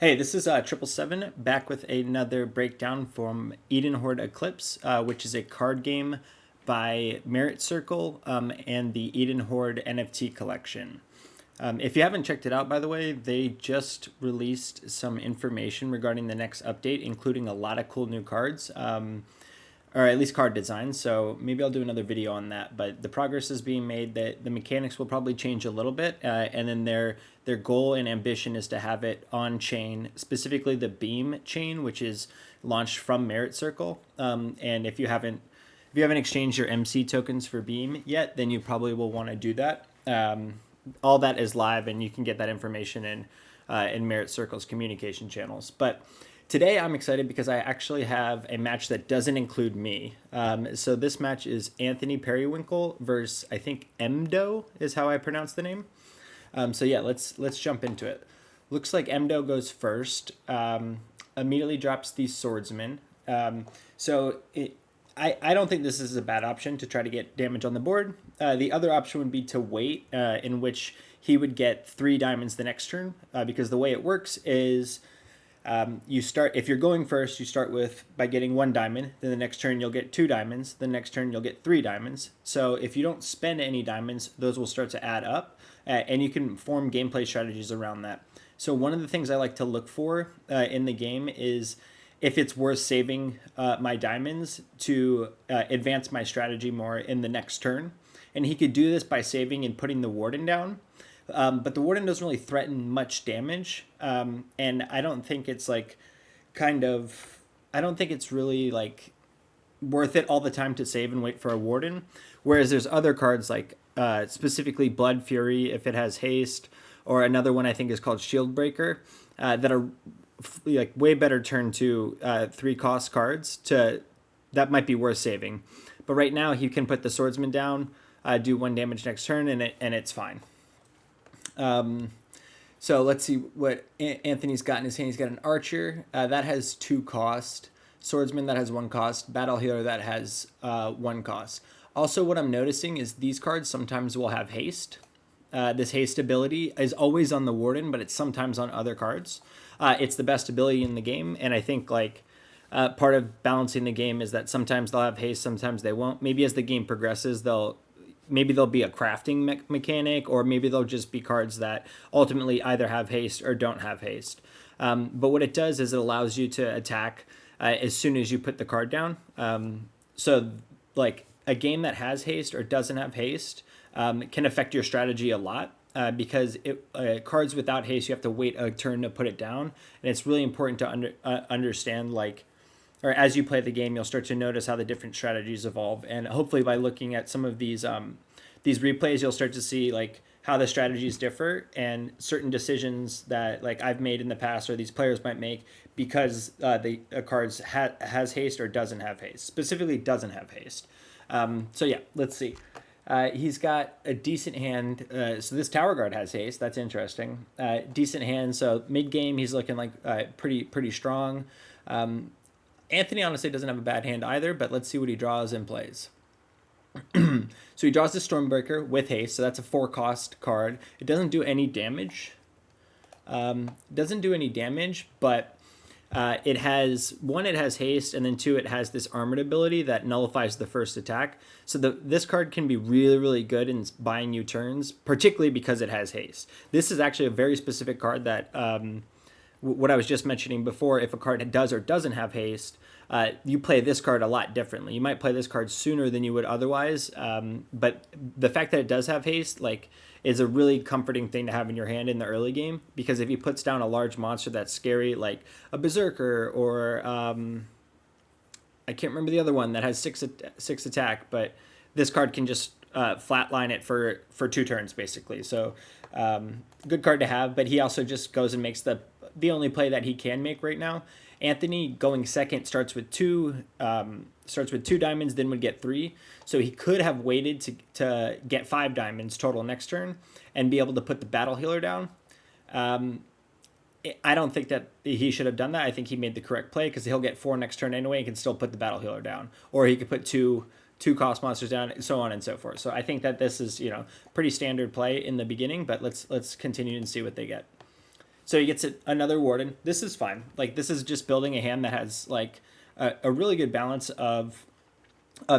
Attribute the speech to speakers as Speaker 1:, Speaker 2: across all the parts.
Speaker 1: Hey, this is 777 back with another breakdown from Edenhorde Eclipse, which is a card game by Merit Circle and the Edenhorde NFT collection. If you haven't checked it out, by the way, they just released some information regarding the next update, including a lot of cool new cards. Or at least card design. So maybe I'll do another video on that. But the progress is being made. That the mechanics will probably change a little bit, and then their goal and ambition is to have it on chain, specifically the Beam chain, which is launched from Merit Circle. And if you haven't exchanged your MC tokens for Beam yet, then you probably will want to do that. All that is live, and you can get that information in Merit Circle's communication channels. But today I'm excited because I actually have a match that doesn't include me. So this match is Anthony Periwinkle versus, I think, EMDO is how I pronounce the name. So yeah, let's jump into it. Looks like EMDO goes first. Immediately drops the swordsman. I don't think this is a bad option to try to get damage on the board. The other option would be to wait, in which he would get 3 diamonds the next turn, because the way it works is you start, if you're going first, you start by getting 1 diamond. Then the next turn you'll get 2 diamonds. The next turn you'll get 3 diamonds. So if you don't spend any diamonds, those will start to add up, and you can form gameplay strategies around that. So one of the things I like to look for in the game is if it's worth saving my diamonds to advance my strategy more in the next turn. And he could do this by saving and putting the warden down. But the warden doesn't really threaten much damage, and I don't think it's I don't think it's really worth it all the time to save and wait for a warden. Whereas there's other cards specifically Blood Fury, if it has haste, or another one I think is called Shield Breaker, that are way better turn to 3-cost cards that might be worth saving. But right now he can put the swordsman down, do 1 damage next turn, and it's fine. So let's see what Anthony's got in his hand. He's got an archer that has 2 cost, swordsman that has 1 cost, battle healer that has 1 cost. Also, what I'm noticing is these cards sometimes will have haste. This haste ability is always on the warden, but it's sometimes on other cards. It's the best ability in the game, and I think part of balancing the game is that sometimes they'll have haste, sometimes they won't. Maybe as the game progresses, maybe there'll be a crafting mechanic, or maybe they'll just be cards that ultimately either have haste or don't have haste. But what it does is it allows you to attack as soon as you put the card down. So a game that has haste or doesn't have haste can affect your strategy a lot, because cards without haste, you have to wait a turn to put it down. And it's really important to understand or as you play the game, you'll start to notice how the different strategies evolve. And hopefully by looking at some of these replays, you'll start to see how the strategies differ and certain decisions that I've made in the past or these players might make because the cards has haste or doesn't have haste. Specifically doesn't have haste. So yeah, let's see. He's got a decent hand. So this tower guard has haste. That's interesting. Decent hand. So mid game, he's looking pretty strong. Anthony honestly doesn't have a bad hand either, but let's see what he draws and plays. So he draws the Stormbreaker with haste, so that's a 4-cost card. It doesn't do any damage. But it has haste, and then 2, it has this armored ability that nullifies the first attack. So this card can be really, really good in buying you turns, particularly because it has haste. This is actually a very specific card that what I was just mentioning before. If a card does or doesn't have haste, you play this card a lot differently. You might play this card sooner than you would otherwise, but the fact that it does have haste is a really comforting thing to have in your hand in the early game, because if he puts down a large monster that's scary, like a Berserker or I can't remember the other one that has 6 attack, but this card can just flatline it for 2 turns basically. So good card to have, but he also just goes and makes the only play that he can make right now. Anthony going second starts with 2 diamonds, then would get 3. So he could have waited to get 5 diamonds total next turn and be able to put the battle healer down. I don't think that he should have done that. I think he made the correct play because he'll get 4 next turn anyway and can still put the battle healer down, or he could put two cost monsters down, and so on and so forth. So I think that this is pretty standard play in the beginning, but let's continue and see what they get. So he gets another Warden. This is fine. Like, this is just building a hand that has like a really good balance of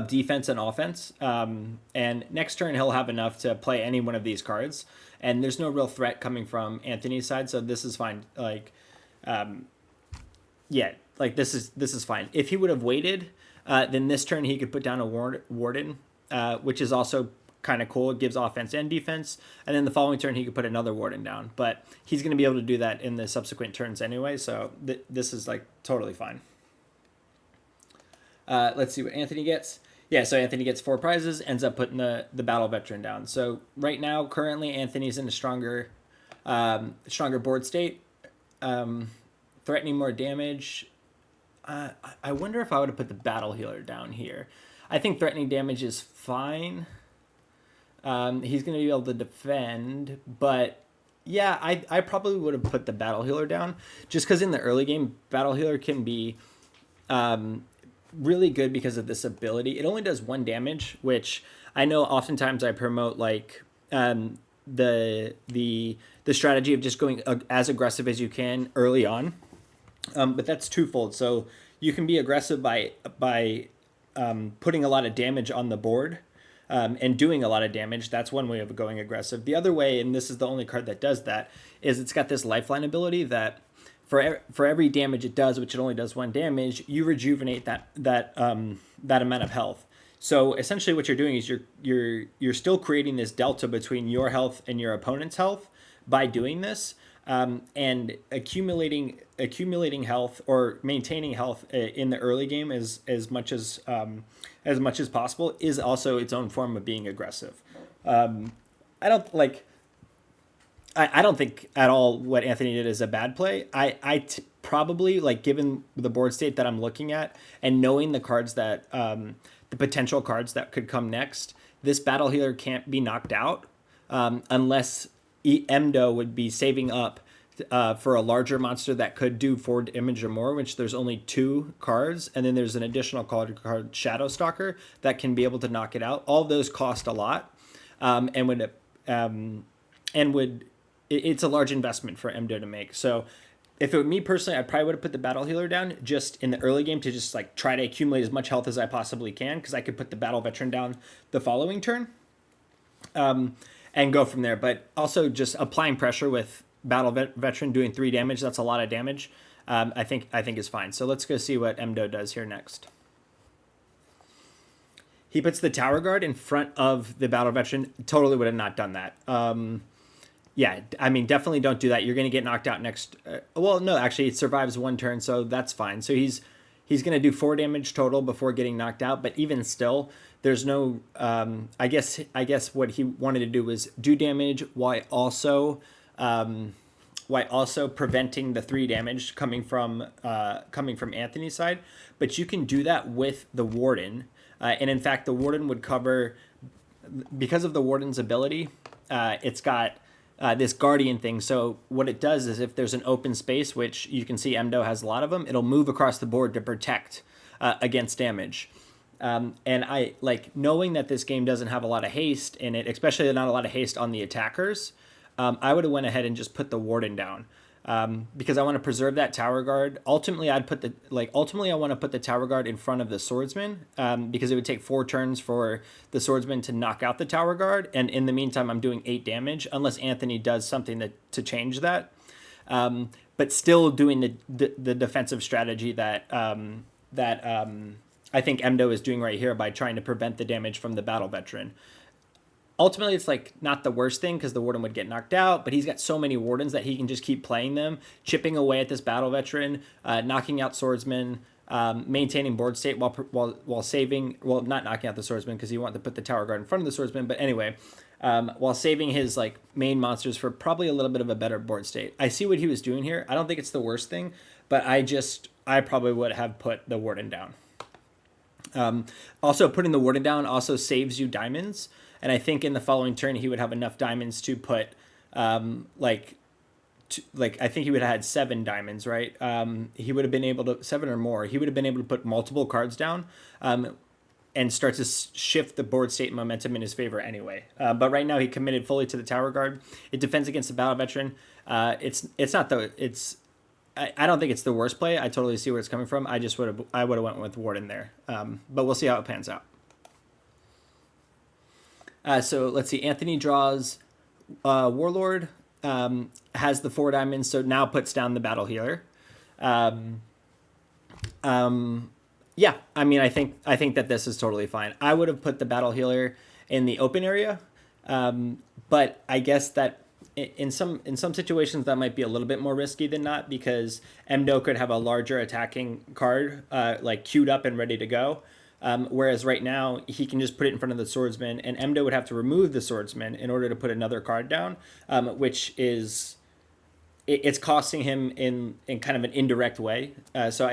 Speaker 1: defense and offense. And next turn he'll have enough to play any one of these cards. And there's no real threat coming from Anthony's side, so this is fine. Like, yeah, like this is fine. If he would have waited, then this turn he could put down a Warden, which is also kind of cool. It gives offense and defense. And then the following turn he could put another Warden down. But he's going to be able to do that in the subsequent turns anyway, so this is like totally fine. Let's see what Anthony gets. Yeah, so Anthony gets 4 prizes, ends up putting the Battle Veteran down. So right now, currently, Anthony's in a stronger board state, threatening more damage. I wonder if I would have put the Battle Healer down here. I think threatening damage is fine. He's going to be able to defend, but yeah, I probably would have put the Battle Healer down, just because in the early game, Battle Healer can be really good because of this ability. It only does 1 damage, which I know oftentimes I promote like the strategy of just going as aggressive as you can early on, but that's twofold. So you can be aggressive by putting a lot of damage on the board and doing a lot of damage. That's one way of going aggressive. The other way, and this is the only card that does that, is it's got this lifeline ability that for every damage it does, which it only does 1 damage, you rejuvenate that amount of health. So essentially, what you're doing is you're still creating this delta between your health and your opponent's health by doing this, and accumulating health or maintaining health in the early game as much as possible is also its own form of being aggressive. I don't think at all what Anthony did is a bad play. Probably, like, given the board state that I'm looking at and knowing the cards that the potential cards that could come next, this Battle Healer can't be knocked out unless EMDO would be saving up for a larger monster that could do 4 damage or more, which there's only 2 cards, and then there's an additional card Shadow Stalker that can be able to knock it out. All of those cost a lot, it's a large investment for EMDO to make. So if it were me personally, I probably would have put the Battle Healer down just in the early game to just like try to accumulate as much health as I possibly can, because I could put the Battle Veteran down the following turn and go from there. But also just applying pressure with Battle Veteran doing 3 damage, that's a lot of damage, I think is fine. So let's go see what EMDO does here next. He puts the Tower Guard in front of the Battle Veteran. Totally would have not done that. Yeah, I mean, definitely don't do that. You're going to get knocked out next. Well, no, actually, it survives 1 turn, so that's fine. So he's going to do 4 damage total before getting knocked out. But even still, there's no. I guess what he wanted to do was do damage while also preventing the 3 damage coming from Anthony's side. But you can do that with the Warden, and in fact, the Warden would cover, because of the Warden's ability. It's got this Guardian thing. So what it does is if there's an open space, which you can see EMDO has a lot of them, it'll move across the board to protect against damage. And I like knowing that this game doesn't have a lot of haste in it, especially not a lot of haste on the attackers. I would have went ahead and just put the Warden down. Because I want to preserve that Tower Guard. Ultimately, I want to put the Tower Guard in front of the Swordsman, because it would take 4 turns for the Swordsman to knock out the Tower Guard, and in the meantime, I'm doing 8 damage, unless Anthony does something to change that. But still doing the defensive strategy that I think EMDO is doing right here by trying to prevent the damage from the Battle Veteran. Ultimately, it's like not the worst thing because the Warden would get knocked out, but he's got so many Wardens that he can just keep playing them, chipping away at this Battle Veteran, knocking out Swordsman, maintaining board state while saving. Well, not knocking out the Swordsman because you want to put the Tower Guard in front of the Swordsman, but anyway, while saving his like main monsters for probably a little bit of a better board state. I see what he was doing here. I don't think it's the worst thing, but I probably would have put the Warden down. Also, putting the Warden down also saves you diamonds. And I think in the following turn, he would have enough diamonds to put, I think he would have had 7 diamonds, right? He would have been able to, 7 or more, he would have been able to put multiple cards down and start to shift the board state momentum in his favor anyway. But right now, he committed fully to the Tower Guard. It defends against the Battle Veteran. It's not the it's I don't think it's the worst play. I totally see where it's coming from. I would have went with Warden there, but we'll see how it pans out. So let's see. Anthony draws Warlord, has the 4 diamonds, so now puts down the Battle Healer. Yeah, I mean, I think that this is totally fine. I would have put the Battle Healer in the open area, but I guess that in some situations that might be a little bit more risky than not, because EMDO could have a larger attacking card like queued up and ready to go. Whereas right now he can just put it in front of the swordsman, and EMDO would have to remove the swordsman in order to put another card down, which is it's costing him in kind of an indirect way. So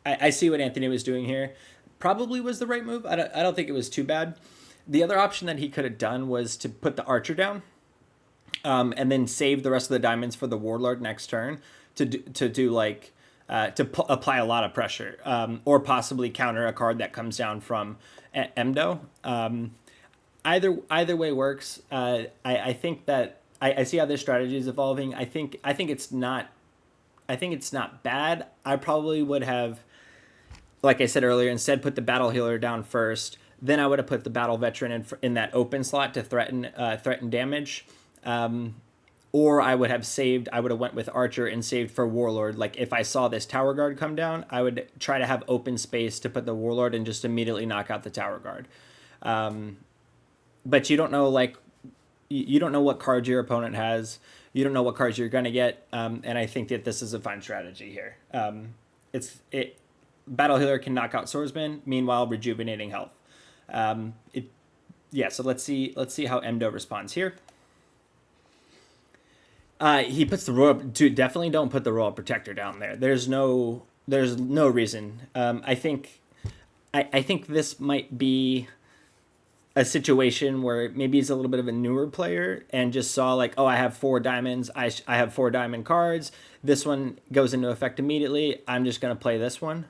Speaker 1: I see what Anthony was doing here. Probably was the right move. I don't think it was too bad. The other option that he could have done was to put the archer down, and then save the rest of the diamonds for the warlord next turn to apply a lot of pressure, or possibly counter a card that comes down from EMDO. Either way works. I think that I see how this strategy is evolving. I think it's not bad. I probably would have, like I said earlier, instead put the battle healer down first. Then I would have put the battle veteran in that open slot to threaten damage. Or I would have went with Archer and saved for Warlord. Like if I saw this Tower Guard come down, I would try to have open space to put the Warlord and just immediately knock out the Tower Guard. But you don't know, you don't know what cards your opponent has. You don't know what cards you're going to get. And I think that this is a fine strategy here. Battle Healer can knock out Swordsman, meanwhile rejuvenating health. So let's see how EMDO responds here. He puts the Royal. Dude, definitely don't put the Royal Protector down there. There's no reason. I think this might be a situation where maybe he's a little bit of a newer player and just saw I have 4 diamonds. I have 4 diamond cards. This one goes into effect immediately. I'm just gonna play this one.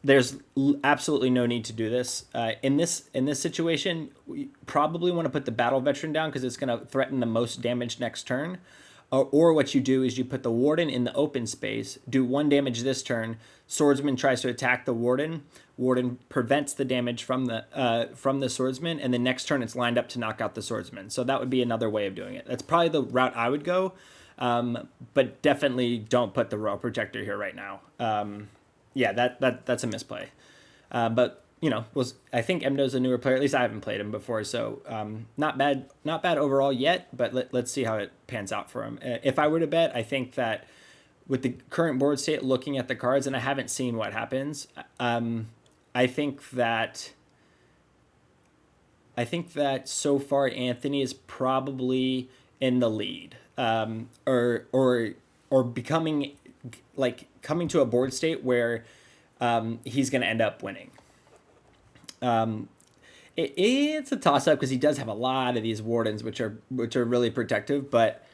Speaker 1: There's absolutely no need to do this. In this situation, we probably want to put the battle veteran down because it's going to threaten the most damage next turn. Or what you do is you put the warden in the open space, do 1 damage this turn. Swordsman tries to attack the warden. Warden prevents the damage from the swordsman, and the next turn it's lined up to knock out the swordsman. So that would be another way of doing it. That's probably the route I would go, but definitely don't put the Royal Protector here right now. That's a misplay. But I think EMDO's a newer player. At least I haven't played him before, so not bad overall yet. But let's see how it pans out for him. If I were to bet, I think that with the current board state, looking at the cards, and I haven't seen what happens, I think that so far Anthony is probably in the lead, or becoming coming to a board state where he's going to end up winning. It's a toss up because he does have a lot of these wardens, which are really protective. But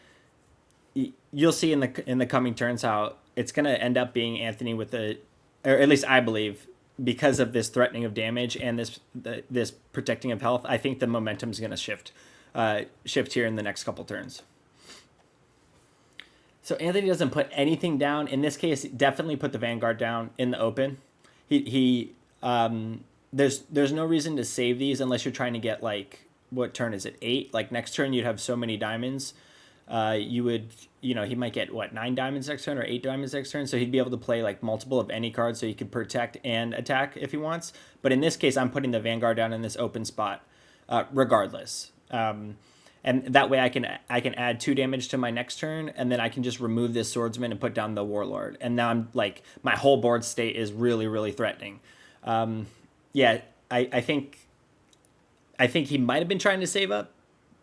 Speaker 1: you'll see in the coming turns how it's going to end up being Anthony or at least I believe, because of this threatening of damage and this protecting of health. I think the momentum is going to shift here in the next couple turns. So Anthony doesn't put anything down. In this case, definitely put the Vanguard down in the open. There's no reason to save these unless you're trying to get what turn is it? 8? Next turn you'd have so many diamonds. He might get 9 diamonds next turn or 8 diamonds next turn. So he'd be able to play multiple of any card, so he could protect and attack if he wants. But in this case, I'm putting the Vanguard down in this open spot, regardless. And that way I can add 2 damage to my next turn, and then I can just remove this swordsman and put down the warlord. And now I'm my whole board state is really, really threatening. I think he might have been trying to save up,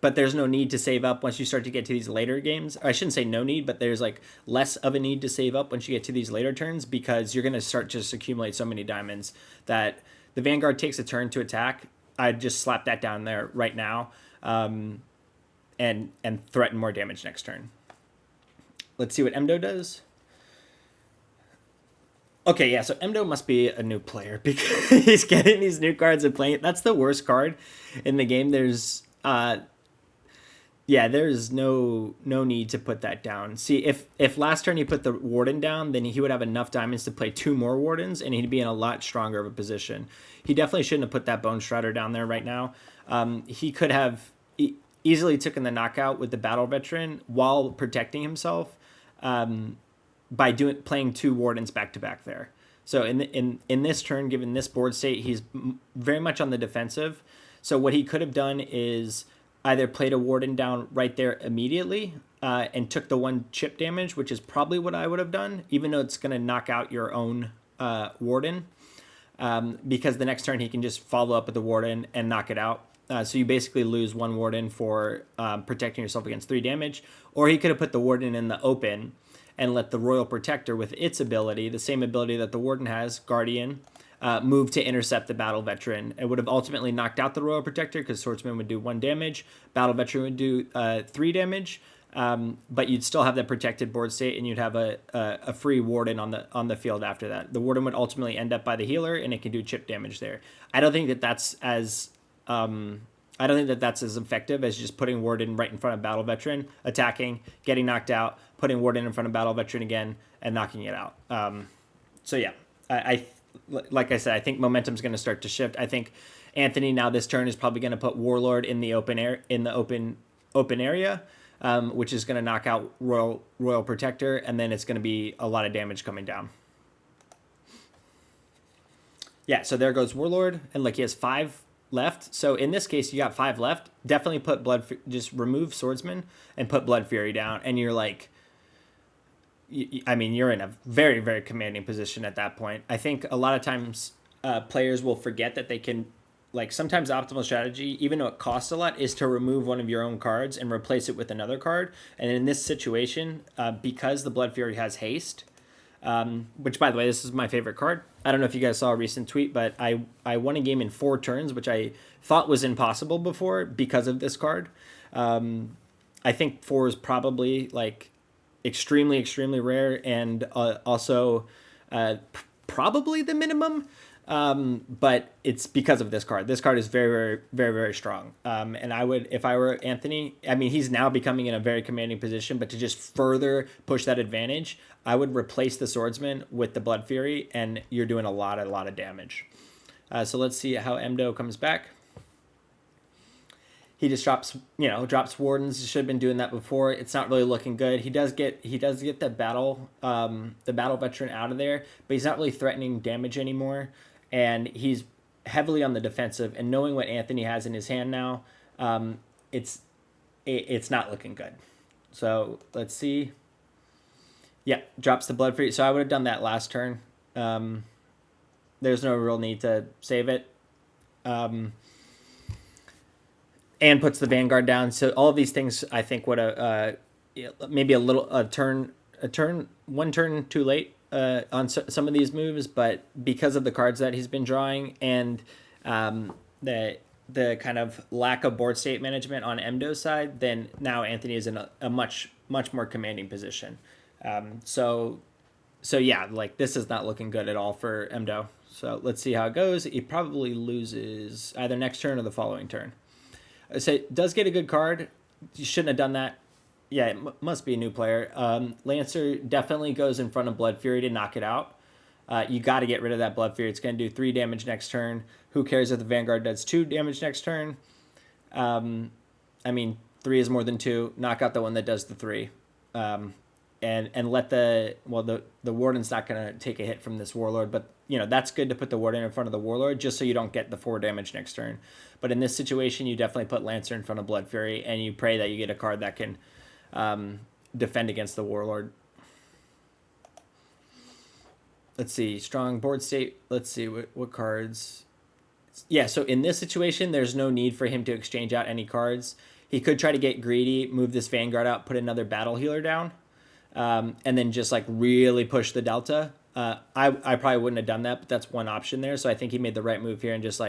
Speaker 1: but there's no need to save up once you start to get to these later games. I shouldn't say no need, but there's less of a need to save up once you get to these later turns, because you're going to start to just accumulate so many diamonds that the Vanguard takes a turn to attack. I'd just slap that down there right now. And threaten more damage next turn. Let's see what EMDO does. Okay, yeah, so EMDO must be a new player because he's getting these new cards and playing it. That's the worst card in the game. There's, Yeah, there's no need to put that down. See, if last turn he put the Warden down, then he would have enough diamonds to play 2 more Wardens, and he'd be in a lot stronger of a position. He definitely shouldn't have put that Bone Strider down there right now. He could have easily taken the knockout with the Battle Veteran while protecting himself by playing 2 Wardens back to back there. So in this turn, given this board state, he's very much on the defensive. So what he could have done is either played a Warden down right there immediately and took the 1 chip damage, which is probably what I would have done, even though it's going to knock out your own Warden, because the next turn he can just follow up with the Warden and knock it out. So you basically lose 1 Warden for protecting yourself against 3 damage. Or he could have put the Warden in the open and let the Royal Protector, with its ability, the same ability that the Warden has, Guardian, move to intercept the Battle Veteran. It would have ultimately knocked out the Royal Protector because Swordsman would do 1 damage, Battle Veteran would do 3 damage, but you'd still have that protected board state, and you'd have a free Warden on the field after that. The Warden would ultimately end up by the healer, and it can do chip damage there. I don't think that that's as effective as just putting Warden right in front of Battle Veteran, attacking, getting knocked out, putting Warden in front of Battle Veteran again, and knocking it out. So yeah, like I said, I think momentum's going to start to shift. I think Anthony now this turn is probably going to put Warlord in the open area, which is going to knock out Royal Protector, and then it's going to be a lot of damage coming down. Yeah, so there goes Warlord, and like he has 5 left. So in this case, you got 5 left. Definitely put just remove Swordsman and put Blood Fury down, and you're like, I mean, you're in a very, very commanding position at that point. I think a lot of times players will forget that they can, like, sometimes optimal strategy, even though it costs a lot, is to remove one of your own cards and replace it with another card. And in this situation, because the Blood Fury has haste, which, by the way, this is my favorite card. I don't know if you guys saw a recent tweet, but I won a game in 4 turns, which I thought was impossible before because of this card. I think 4 is probably, like, extremely, extremely rare, and also probably the minimum, but it's because of this card. This card is very, very, very, very strong. And I would, if I were Anthony, I mean, he's now becoming in a very commanding position, but to just further push that advantage, I would replace the Swordsman with the Blood Fury, and you're doing a lot of damage. So let's see how EMDO comes back. He just drops Wardens. He should have been doing that before. It's not really looking good. He does get the battle veteran out of there, but he's not really threatening damage anymore, and he's heavily on the defensive. And knowing what Anthony has in his hand now, it's not looking good. So let's see. Yeah, drops the Blood Fury. So I would have done that last turn. There's no real need to save it. And puts the Vanguard down. So all of these things, I think, would maybe one turn too late on some of these moves, but because of the cards that he's been drawing and the kind of lack of board state management on EMDO's side, then now Anthony is in a much more commanding position. So yeah, like, this is not looking good at all for EMDO. So let's see how it goes. He probably loses either next turn or the following turn. So it does get a good card. You shouldn't have done that. Yeah, it must be a new player. Lancer definitely goes in front of Blood Fury to knock it out. You got to get rid of that Blood Fury. It's going to do 3 damage next turn. Who cares if the Vanguard does 2 damage next turn? I mean, 3 is more than 2. Knock out the one that does the 3. And let the Warden's not going to take a hit from this Warlord, but that's good to put the Warden in front of the Warlord just so you don't get the 4 damage next turn. But in this situation, you definitely put Lancer in front of Blood Fury, and you pray that you get a card that can defend against the Warlord. Let's see, strong board state. Let's see what cards. Yeah, so in this situation, there's no need for him to exchange out any cards. He could try to get greedy, move this Vanguard out, put another Battle Healer down, and then just, like, really push the Delta. I probably wouldn't have done that, but that's one option there. So I think he made the right move here and just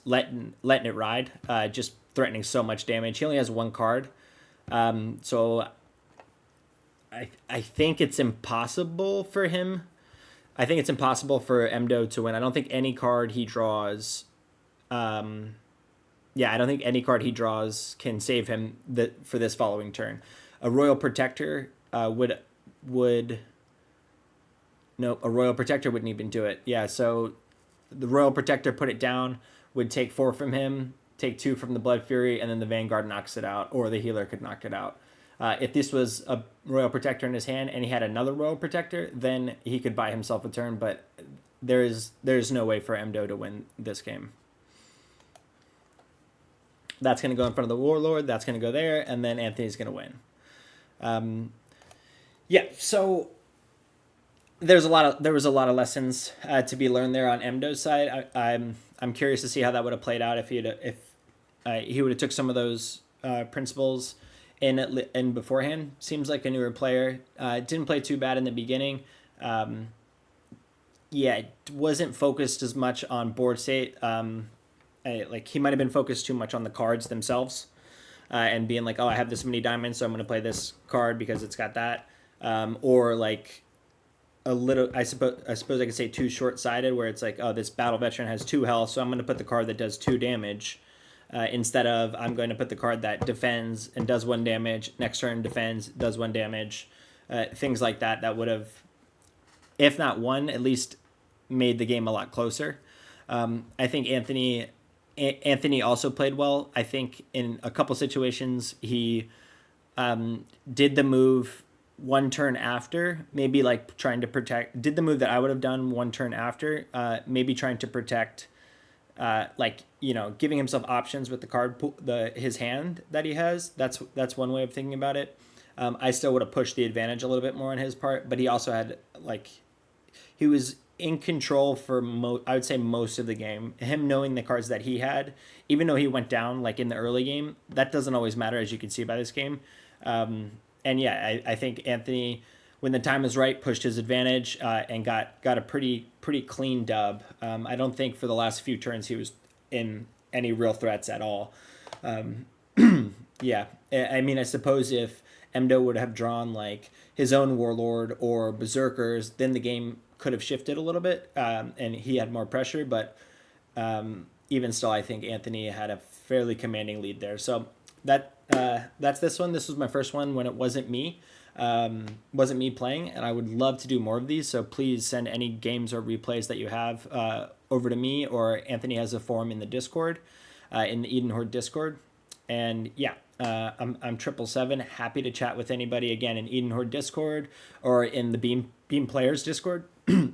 Speaker 1: letting it ride, just threatening so much damage. He only has 1 card. So I think it's impossible for him. I think it's impossible for EMDO to win. I don't think any card he draws yeah, I don't think any card he draws can save him for this following turn. A Royal Protector would no, a Royal Protector wouldn't even do it. Yeah, so the Royal Protector put it down, would take 4 from him, take 2 from the Blood Fury, and then the Vanguard knocks it out, or the healer could knock it out. If this was a Royal Protector in his hand and he had another Royal Protector, then he could buy himself a turn, but there's no way for EMDO to win this game. That's going to go in front of the Warlord, that's going to go there, and then Anthony's going to win. Yeah, so there was a lot of lessons to be learned there on EMDO's side. I'm curious to see how that would have played out if he would have took some of those principles in beforehand. Seems like a newer player. Didn't play too bad in the beginning. Yeah, wasn't focused as much on board state. Like he might have been focused too much on the cards themselves, and being like, oh, I have this many diamonds, so I'm going to play this card because it's got that, or like a little. I suppose I could say too short-sighted, where it's like, oh, this battle veteran has 2 health, so I'm going to put the card that does 2 damage, instead of I'm going to put the card that defends and does 1 damage. Next turn defends, does 1 damage, things like that. That would have, if not won, at least made the game a lot closer. I think Anthony also played well. I think in a couple situations he did the move 1 turn after, maybe like trying to protect, did the move that I would have done 1 turn after, maybe trying to protect, like, you know, giving himself options with the card pool, his hand that he has. That's one way of thinking about it. I still would have pushed the advantage a little bit more on his part, but he also had, like, he was in control for I would say most of the game. Him knowing the cards that he had, even though he went down like in the early game, that doesn't always matter, as you can see by this game. And yeah, I think Anthony, when the time is right, pushed his advantage, and got a pretty clean dub. I don't think for the last few turns he was in any real threats at all. Yeah, I mean, I suppose if EMDO would have drawn like his own Warlord or Berserkers, then the game could have shifted a little bit, and he had more pressure. But even still, I think Anthony had a fairly commanding lead there. So that's this one. This was my first one when it wasn't me playing, and I would love to do more of these. So please send any games or replays that you have over to me, or Anthony has a forum in the Discord, in the Edenhorde Discord. And yeah, I'm 777, happy to chat with anybody, again, in Edenhorde Discord or in the Beam Players Discord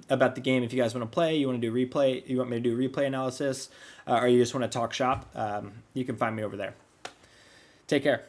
Speaker 1: about the game. If you guys want to play, you want to do replay, you want me to do replay analysis, or you just want to talk shop, you can find me over there. Take care.